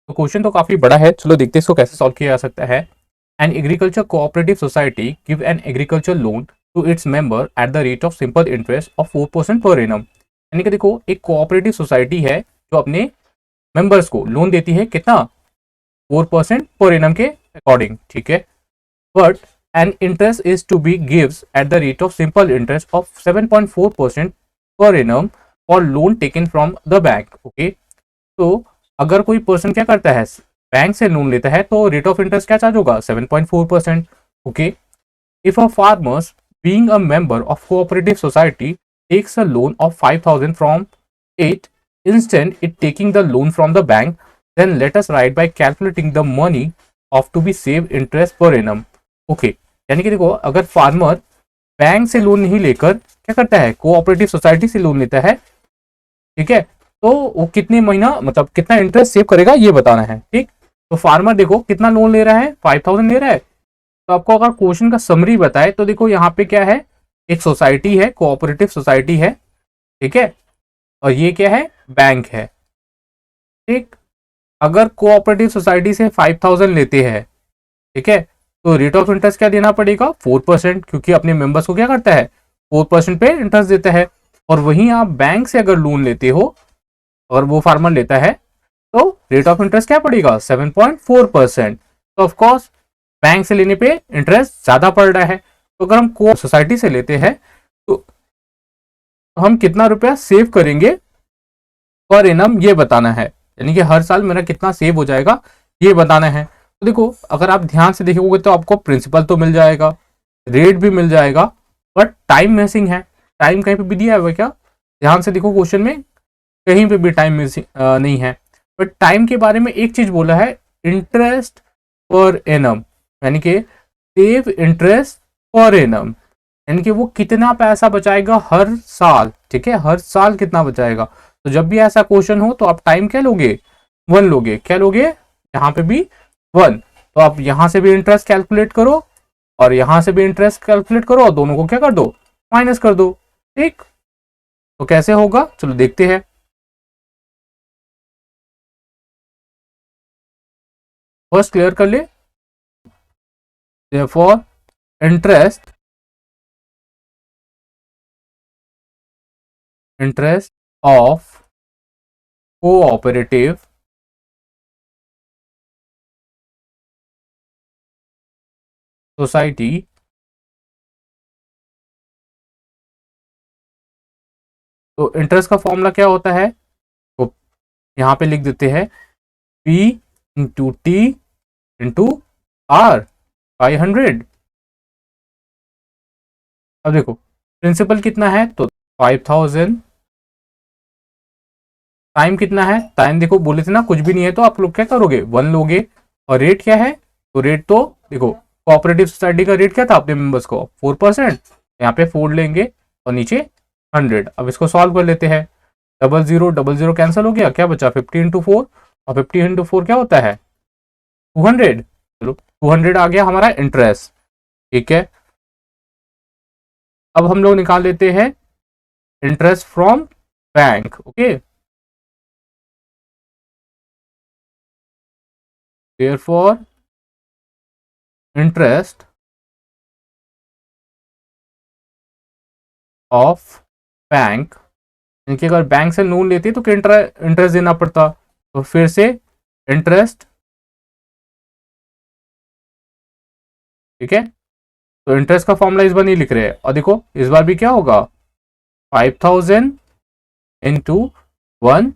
तो क्वेश्चन तो काफी बड़ा है, चलो देखते हैं इसको कैसे सॉल्व किया जा सकता है। An agriculture cooperative society give an agriculture loan to its member at the rate of simple interest of 4% per annum. यानी कि देखो, एक कोऑपरेटिव सोसाइटी है जो अपने मेंबर्स को लोन देती है, कितना? 4% पर एनम के अकॉर्डिंग, ठीक है। But an interest is to be gives at the rate of simple interest of 7.4% per annum for loan taken from the bank. Okay, तो अगर कोई पर्सन क्या करता है, बैंक से लोन लेता है, तो रेट ऑफ इंटरेस्ट क्या चार्ज होगा? 7.4%। Okay, if a farmers being a member of cooperative society takes a loan of 5,000 from it, instant it taking the loan from the bank, then let us write by calculating the money of to be save interest per annum. Okay, यानी कि देखो, अगर farmer bank से loan नहीं लेकर क्या करता है, कोऑपरेटिव सोसाइटी से लोन लेता है, ठीक है, तो वो कितने महीना मतलब कितना इंटरेस्ट सेव करेगा ये बताना है, ठीक। तो फार्मर देखो कितना लोन ले रहा है, 5,000 ले रहा है। तो आपको अगर क्वेश्चन का समरी बताए तो देखो यहाँ पे क्या है, एक सोसाइटी है, कोऑपरेटिव सोसाइटी है, ठीक है, और ये क्या है, बैंक है, ठीक। अगर कोऑपरेटिव सोसाइटी से 5,000 लेते हैं, ठीक है, तो रेट ऑफ इंटरेस्ट क्या देना पड़ेगा? 4%, क्योंकि अपने मेंबर्स को क्या करता है, 4% पे इंटरेस्ट देता है। और वहीं आप बैंक से अगर लोन लेते हो और वो फार्मर लेता है, तो रेट ऑफ इंटरेस्ट क्या पड़ेगा? 7.4%। तो ऑफकोर्स बैंक से लेने पे इंटरेस्ट ज्यादा पड़ रहा है। तो अगर हम को सोसाइटी से लेते हैं तो हम कितना रुपया सेव करेंगे पर एनम, ये बताना है। यानी कि हर साल मेरा कितना सेव हो जाएगा ये बताना है। तो देखो, अगर आप ध्यान से देखोगे तो आपको प्रिंसिपल तो मिल जाएगा, रेट भी मिल जाएगा, बट टाइम मिसिंग है। टाइम कहीं पे भी दिया हुआ है क्या? ध्यान से देखो, क्वेश्चन में कहीं पे भी टाइम मिसिंग नहीं है। बट टाइम के बारे में एक चीज बोला है, इंटरेस्ट पर एनम, यानी कि सेव इंटरेस्ट पर एनम, यानी कि वो कितना पैसा बचाएगा हर साल, ठीक है, हर साल कितना बचाएगा। तो जब भी ऐसा क्वेश्चन हो तो आप टाइम क्या लोगे? 1 लोगे। क्या लोगे? यहाँ पे भी 1। तो आप यहां से भी इंटरेस्ट कैलकुलेट करो और यहां से भी इंटरेस्ट कैलकुलेट करो और दोनों को क्या कर दो? माइनस कर दो, ठीक। तो कैसे होगा, चलो देखते हैं। फर्स्ट क्लियर कर ले। therefore interest of cooperative society, तो इंटरेस्ट का फॉर्मूला क्या होता है, तो यहाँ पे लिख देते हैं P into T into R, 500। अब देखो प्रिंसिपल कितना है, तो 5,000। टाइम कितना है, टाइम देखो बोले थे ना कुछ भी नहीं है तो आप लोग क्या करोगे, 1 लोगे। और रेट क्या है, तो रेट तो देखो, कोऑपरेटिव सोसाइटी का रेट क्या था अपने मेंबर्स को, 4%। यहाँ पे 4 लेंगे और नीचे 100। अब इसको सॉल्व कर लेते हैं। डबल जीरो कैंसिल हो गया, क्या बचा? 50 इंटू 4। और 50 इंटू 4 क्या होता है? 200। चलो 200 आ गया हमारा इंटरेस्ट, ठीक है। अब हम लोग निकाल लेते हैं interest from bank. Okay, therefore interest of bank, इनकी अगर बैंक से लोन लेती तो इंटरेस्ट देना पड़ता। तो फिर से इंटरेस्ट, ठीक है। तो इंटरेस्ट का फॉर्मूला इस बार नहीं लिख रहे हैं, और देखो इस बार भी क्या होगा, 5,000 इंटू 1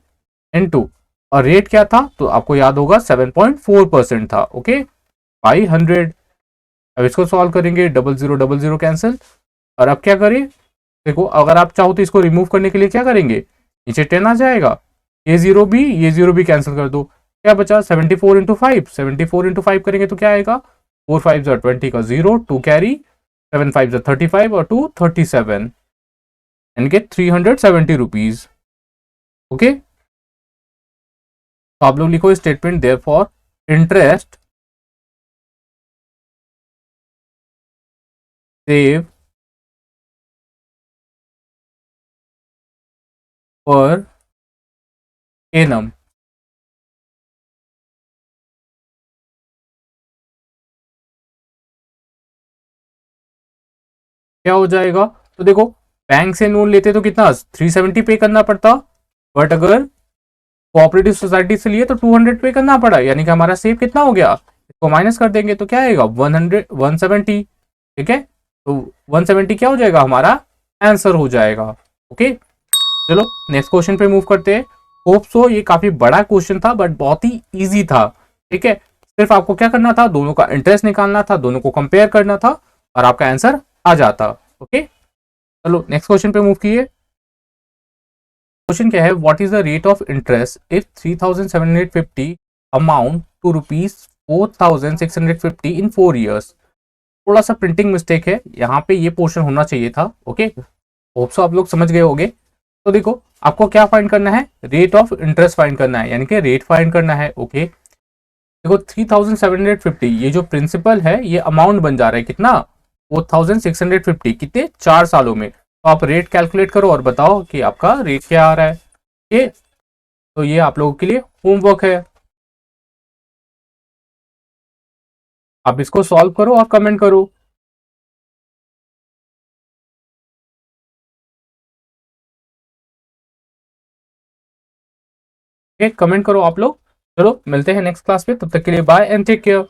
इंटू, और रेट क्या था तो आपको याद होगा 7.4% था। ओके, 500। अब इसको सॉल्व करेंगे, डबल जीरो कैंसिल। और अब क्या करें, देखो अगर आप चाहो तो इसको रिमूव करने के लिए क्या करेंगे, नीचे 10 आ जाएगा, ये जीरो भी कैंसिल कर दो। क्या बचा? 74 इंटू 5, 74 इंटू 5 करेंगे तो क्या आएगा, 4 5 20 का जीरो, 2 कैरी, 7 5 35 और 2 37, यानी कि 370 रुपीज। ओके, तो आप लोग लिखो statement, therefore interest save per annum क्या हो जाएगा? तो देखो, बैंक से लोन लेते तो कितना 370 पे करना पड़ता, बट अगर कोऑपरेटिव सोसाइटी से लिए तो 200 पे करना पड़ा, यानी कि हमारा सेव कितना हो गया? इसको माइनस कर देंगे तो क्या आएगा? 100, 170। ठीक है, तो 170 क्या हो जाएगा? हमारा आंसर हो जाएगा। ओके, चलो नेक्स्ट क्वेश्चन पे मूव करते हैं। होप सो ये काफी बड़ा क्वेश्चन था बट बहुत ही इजी था। ठीक है, सिर्फ आपको क्या करना था, दोनों का इंटरेस्ट निकालना था, दोनों को कंपेयर करना था और आपका आंसर आ जाता। ओके, चलो नेक्स्ट क्वेश्चन पे मूव किए। क्वेश्चन क्या है? What is the rate of interest if 3750 amount to rupees 4650 in 4 years? थोड़ा सा प्रिंटिंग मिस्टेक है यहाँ पे, ये पोर्शन होना चाहिए था। ओके, होप सो आप लोग समझ गए होंगे। तो देखो, आपको क्या फाइंड करना है? रेट ऑफ इंटरेस्ट फाइंड करना है, यानी कि रेट फाइंड करना है। ओके, देखो 3750 ये जो प्रिंसिपल है ये अमाउंट बन जा रहा है कितना? 4650, कितने? 4 सालों में। तो आप रेट कैलकुलेट करो और बताओ कि आपका रेट क्या आ रहा है। ये तो ये आप लोगों के लिए होमवर्क है, आप इसको सॉल्व करो और कमेंट करो। कमेंट करो आप लोग। चलो मिलते हैं नेक्स्ट क्लास में, तब तक के लिए बाय एंड टेक केयर।